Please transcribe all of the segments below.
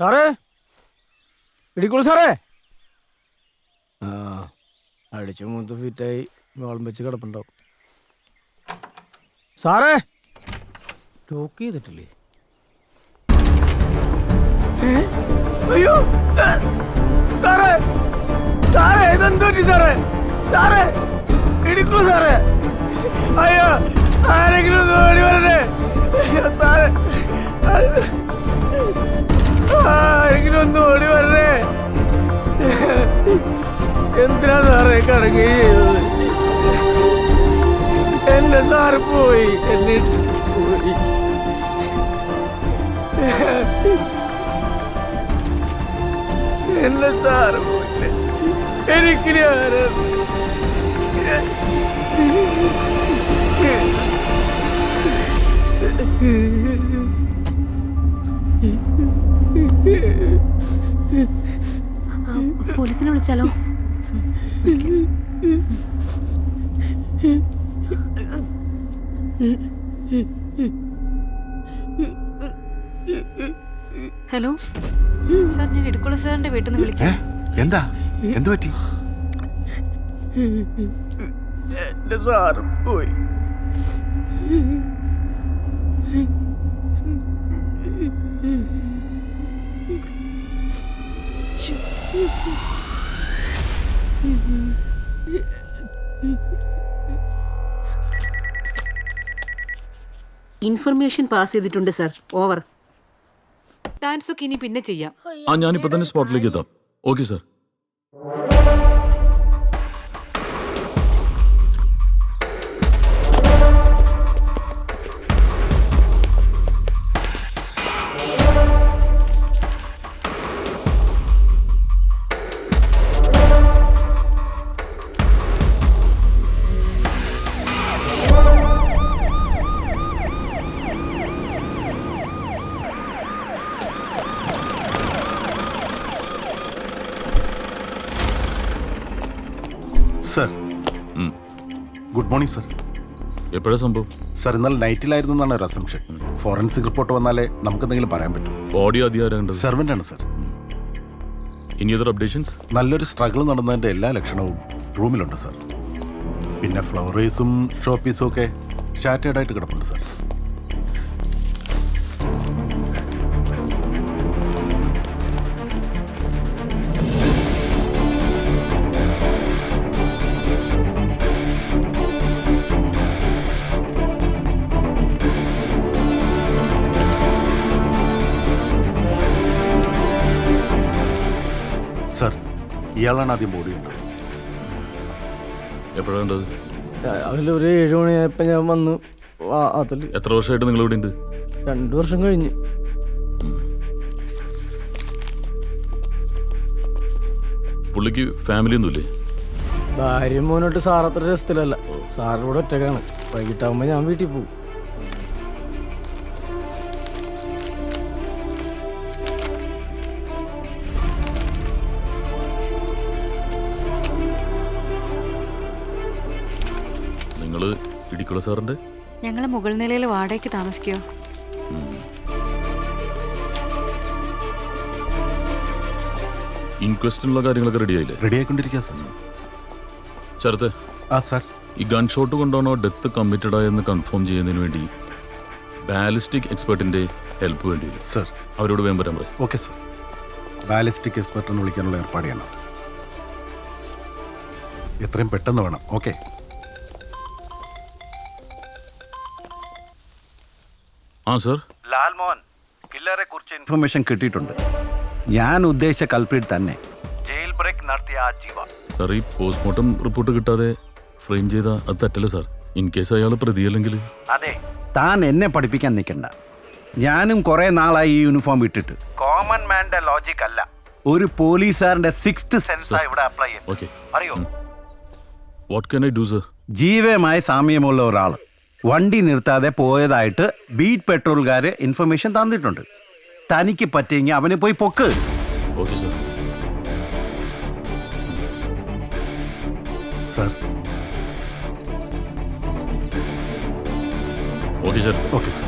സാറേ, ഇടിക്കോളൂ സാറേ. ആ, അടിച്ചു മൂത്ത് ഫിറ്റായി വാളം വെച്ച് കിടപ്പുണ്ടാവും. സാറേ, ലോക്ക് ചെയ്തിട്ടില്ലേ? അയ്യോ സാറേ, സാറേ ഇതെന്ത് പറ്റി സാറേ? സാറേ ഇടിക്കോളൂ സാറേ. അയ്യോ, ആരെങ്കിലും ഒന്ന് ഓടി വരണേ. സാറേ, ആരെങ്കിലും ഒന്ന് ഓടി വരണേ. എന്തിനാ സാറേ കറങ്ങി ചെയ്തത്? എന്റെ സാറ് പോയി, എന്നെ പോയി. എന്റെ സാറ് പോയി. എനിക്കിനി ആരാണ്? പോലീസിനെ വിളിച്ചാലോ? ഹലോ സാർ, ഞാൻ ഇടുക്കുള്ള സാറിന്റെ വീട്ടിൽ നിന്ന് വിളിക്കാം. എന്താ എന്തു പറ്റി? എന്റെ സാറ് പോയി. ഇൻഫർമേഷൻ പാസ് ചെയ്തിട്ടുണ്ട് സാർ. ഓവർ. ഡാൻസ് ഒക്കെ ഇനി പിന്നെ ചെയ്യാം. ഞാനിപ്പോ തന്നെ സ്പോട്ടിലേക്ക് എത്താം. Okay sir. Sir, good morning sir. എപ്പോഴാ സംഭവം? സർ, ഇന്നലെ നൈറ്റിലായിരുന്നു എന്നാണ് ഒരു അസംഷൻ. ഫോറൻസിക് റിപ്പോർട്ട് വന്നാലേ നമുക്ക് എന്തെങ്കിലും പറയാൻ പറ്റും. ബോഡി അധികാരം സെർവൻ്റ് ആണ് സർ. ഇനി ഏതൊരു അപ്ഡേഷൻസ്? നല്ലൊരു സ്ട്രഗിൾ നടന്നതിൻ്റെ എല്ലാ ലക്ഷണവും റൂമിലുണ്ട് സർ. പിന്നെ ഫ്ലവറേസും ഷോപ്പീസും ഒക്കെ ഷാറ്റേഡായിട്ട് കിടപ്പുണ്ട് സർ. സർ, ഇയാളാണ് ആദ്യം ബോഡി ഉണ്ടത്. എപ്പോഴാണ് കണ്ടത്? അതിലൊരു 7 മണിയായപ്പോ ഞാൻ വന്നു. അതിൽ എത്ര വർഷമായിട്ട് നിങ്ങൾ ഇവിടെ ഉണ്ട്? 2 വർഷം കഴിഞ്ഞ്. പുള്ളിക്ക് ഫാമിലി ഒന്നുമില്ലേ? ഭാര്യയും മോനോട്ട് സാർ അത്ര രസത്തിലല്ല. സാറിവിടെ ഒറ്റക്കാണ്. വൈകിട്ടാകുമ്പോ ഞാൻ വീട്ടിൽ പോകും. നിങ്ങള് ഇടിക്കുള്ള സാറിന്റെ? ഞങ്ങള് മുകൾ നിലയിൽ വാടകയ്ക്ക് താമസിക്കോ? ഇൻക്വസ്റ്റിനുള്ള കാര്യങ്ങളൊക്കെ റെഡി ആയില്ലേ? റെഡി ആയിക്കൊണ്ടിരിക്കുക സർ. ശരത്തെ, സർ, ഈ ഗൺ ഷോട്ട് കൊണ്ടാണോ ഡെത്ത് കമ്മിറ്റഡ് ആയെന്ന് കൺഫേം ചെയ്യുന്നതിന് വേണ്ടി ബാലിസ്റ്റിക് എക്സ്പെർട്ടിന്റെ ഹെൽപ്പ് വേണ്ടി വരും സർ. അവരോട് വേഗം വരാൻ പറയും. Okay sir. ബാലിസ്റ്റിക് എക്സ്പെർട്ടിനെ വിളിക്കാനുള്ള ഏർപ്പാട് ചെയ്യണം. എത്രയും പെട്ടെന്ന് വേണം. ഓക്കെ. സർ. ലാൽമോഹൻ, കില്ലറെ കുറിച്ച് ഇൻഫർമേഷൻ കിട്ടിയിട്ടുണ്ട്. ഞാൻ ഉദ്ദേശിച്ച കൾപ്രിറ്റ് തന്നെ. ജയിൽ ബ്രേക്ക് നടത്തിയ ആ ജീവ. സാർ, ഈ പോസ്റ്റ്മോർട്ടം റിപ്പോർട്ട് കിട്ടാതെ ഫ്രെയിം ചെയ്ത അത് തെറ്റല്ല സാർ. ഇൻ കേസ് അയാൾ പ്രതിയല്ലെങ്കിൽ? അതെ. താൻ എന്നെ പഠിപ്പിക്കാൻ നിൽക്കണ്ട. ഞാനും കുറെ നാളായി ഈ യൂണിഫോം ഇട്ടിട്ട്. കോമൺ മാന്റെ ലോജിക് അല്ല, ഒരു പോലീസുകാരന്റെ 6th സെൻസാ ഇവിടെ അപ്ലൈ ചെയ്യുന്നു. ഓക്കെ. അറിയോ? What can I do sir? ജീവയുമായി സാമ്യമുള്ള ഒരാൾ വണ്ടി നിർത്താതെ പോയതായിട്ട് ബീറ്റ് പെട്രോളുകാര് ഇൻഫർമേഷൻ തന്നിട്ടുണ്ട്. തനിക്ക് പറ്റിയെങ്കിൽ അവന് പോയി പൊക്ക്. Okay sir. Sir. Okay sir. Okay sir.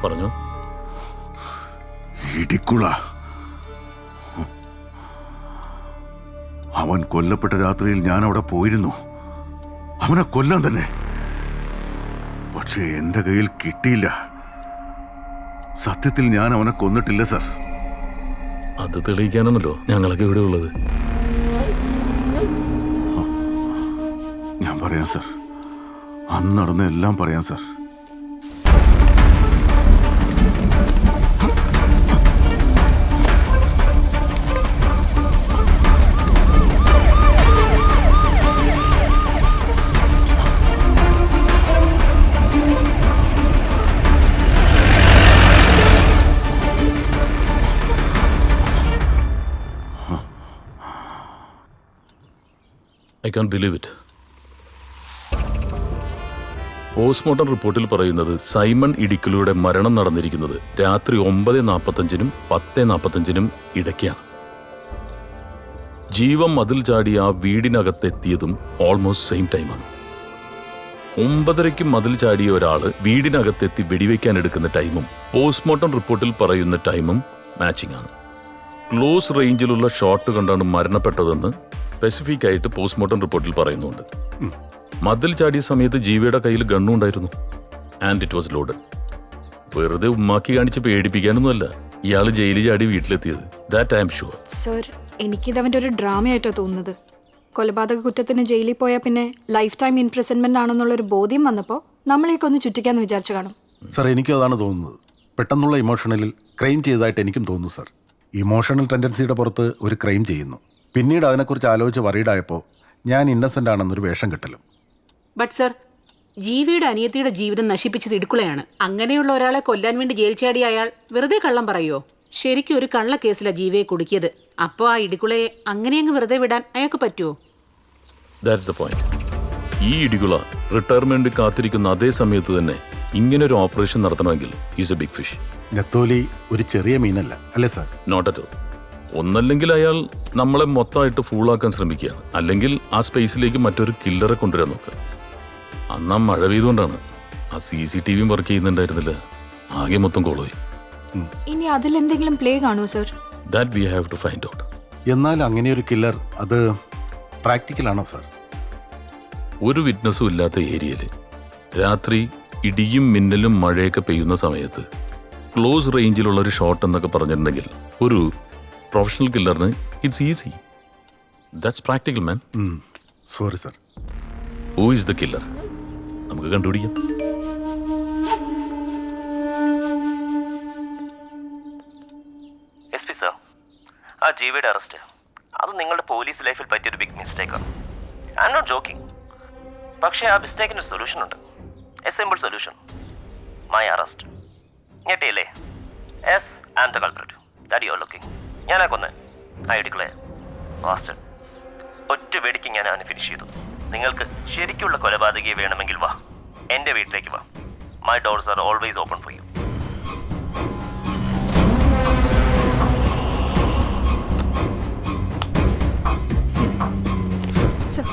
പറഞ്ഞു. ഇടിക്കുള. അവൻ കൊല്ലപ്പെട്ട രാത്രിയിൽ ഞാൻ അവിടെ പോയിരുന്നു. അവനെ കൊല്ലാൻ തന്നെ. പക്ഷേ എന്റെ കയ്യിൽ കിട്ടിയില്ല. സത്യത്തിൽ ഞാൻ അവനെ കൊന്നിട്ടില്ല സർ. അത് തെളിയിക്കാനാണല്ലോ ഞങ്ങളൊക്കെ ഇവിടെ ഉള്ളത്. ഞാൻ പറയാം സർ. അന്ന് നടന്ന എല്ലാം പറയാം sir. I can believe it. Postmortem റിപ്പോർട്ടിൽ പറയുന്നത് സൈമൺ ഇടിക്കലുടെ മരണം നടന്നിരിക്കുന്നത് രാത്രി 9:45-നും 10:45-നും ഇടയ്ക്കാണ്. ജീവൻ മതിൽ ചാടി ആ വീടിനകത്തെത്തിയതും ഓൾമോസ്റ്റ് സെയിം ടൈമാണ്. 9:30-ക്ക് മതിൽ ചാടിയ ഒരാൾ വീടിനകത്തെത്തി വെടിവെക്കാൻ എടുക്കുന്ന ടൈമും പോസ്റ്റ്മോർട്ടം റിപ്പോർട്ടിൽ പറയുന്ന ടൈമും മാച്ചിങ് ആണ്. ക്ലോസ് റേഞ്ചിലുള്ള ഷോട്ട് കണ്ടാണ് മരണപ്പെട്ടതെന്ന് സ്പെസിഫിക് ആയിട്ട് പോസ്റ്റ്മോർട്ടം റിപ്പോർട്ടിൽ പറയുന്നുണ്ട്. മതിൽ ചാടിയ സമയത്ത് ജീവയുടെ കയ്യിൽ ഗണ്ണുണ്ടായിരുന്നു. And it was loaded. വെറുതെ ഉമ്മാക്കി കാണിച്ച് പേടിപ്പിക്കാനൊന്നുമല്ല ഇയാൾ ജയിലിൽ ചാടി വീട്ടിലെത്തിയത്. That I am sure. Sir, എനിക്കിത് അവൻ്റെ ഒരു ഡ്രാമയായിട്ടാണ് തോന്നുന്നത്. കൊലപാതക കുറ്റത്തിന് ജയിലിൽ പോയാൽ പിന്നെ ലൈഫ് ടൈം ഇംപ്രിസൺമെന്റ് ആണെന്നുള്ളൊരു ബോധ്യം വന്നപ്പോൾ നമ്മളെയൊക്കെ ഒന്ന് ചുറ്റിക്കാന്ന് വിചാരിച്ചു കാണും. സർ, എനിക്കും അതാണ് തോന്നുന്നത്. പെട്ടെന്നുള്ള ഇമോഷണലിൽ ക്രൈം ചെയ്തതായിട്ട് എനിക്കും തോന്നുന്നു സർ. ഇമോഷണൽ ടെൻഡൻസിയുടെ പുറത്ത് ഒരു ക്രൈം ചെയ്യുന്നു. പിന്നീട് അതിനെക്കുറിച്ച് ആലോചിച്ച് വറീഡായപ്പോൾ ഞാൻ ഇന്നസെൻ്റ് ആണെന്നൊരു വേഷം കെട്ടലും. ബട്ട് സർ, ജീവിയുടെ അനിയത്തിയുടെ ജീവിതം നശിപ്പിച്ചത് ഇടുക്കുളയാണ്. അങ്ങനെയുള്ള ഒരാളെ കൊല്ലാൻ വേണ്ടി ജയിൽ ചാടിയ അയാൾ വെറുതെ കള്ളം പറയുമോ? ശരിക്കും ഒരു കള്ള കേസിലാണ് ജീവിയെ കുടുക്കിയത്. അപ്പോൾ ആ ഇടുക്കുളയെ അങ്ങനെയങ്ങ് വെറുതെ വിടാൻ അയാൾക്ക് പറ്റുമോ? That's the point. ഈ ഇടികുള റിട്ടയർമെന്റ് കാത്തിരിക്കുന്ന അതേ സമയത്ത് തന്നെ ഇങ്ങനൊരു ഓപ്പറേഷൻ നടത്തണമെങ്കിൽ ഈസ് എ ബിഗ് ഫിഷ്. നെത്തോലി ഒരു ചെറിയ മീനല്ല, അല്ലേ സാർ? Not at all. ഒന്നല്ലെങ്കിൽ അയാൾ നമ്മളെ മൊത്തമായിട്ട് ഫൂളാക്കാൻ ശ്രമിക്കുകയാണ്, അല്ലെങ്കിൽ ആ സ്പേസിലേക്ക് മറ്റൊരു കില്ലറെ കൊണ്ടുവരാൻ നോക്കുക. അന്ന് ആ മഴ പെയ്തുകൊണ്ടാണ്. ആ CCTV വർക്ക് ചെയ്യുന്നുണ്ടായിരുന്നില്ല. ആകെ മൊത്തം കോളോയി. ഇനി അതിലെന്തെങ്കിലും പ്ലേ കാണുമോ sir? That we have to find out. എന്നാൽ അങ്ങനെയൊരു കില്ലർ അത് പ്രാക്ടിക്കലാണോ സാർ? ഒരു വിറ്റ്നസ്സും ഇല്ലാത്ത ഏരിയയിൽ രാത്രി ഇടിയും മിന്നലും മഴയൊക്കെ പെയ്യുന്ന സമയത്ത് ക്ലോസ് റേഞ്ചിലുള്ള ഒരു ഷോട്ട് എന്നൊക്കെ പറഞ്ഞിട്ടുണ്ടെങ്കിൽ ഒരു പ്രൊഫഷണൽ കില്ലറിന് it's easy. That's practical man. Sorry sir. Who is the killer? നമുക്ക് കണ്ടുപിടിക്കാം. SP സർ, ആ ജീവിയുടെ അറസ്റ്റ് അത് നിങ്ങളുടെ പോലീസ് ലൈഫിൽ പറ്റിയൊരു ബിഗ് മിസ്റ്റേക്കാണ്. I am not joking. പക്ഷേ ആ മിസ്റ്റേക്കിന് സൊല്യൂഷൻ ഉണ്ട്. A simple solution. My arrest. ഞെട്ടിയില്ലേ? Yes, I am the culprit. That you are looking. ഞാനാ കൊന്നേ ആ ഇടിക്കുളെ. ബാസ്റ്റഡ്. ഒറ്റ വെടിക്ക് ഞാൻ അവനെ ഫിനിഷ് ചെയ്തു. നിങ്ങൾക്ക് ശരിക്കുള്ള കൊലപാതകയെ വേണമെങ്കിൽ വാ, എൻ്റെ വീട്ടിലേക്ക് വാ. My doors are always open for you. Sir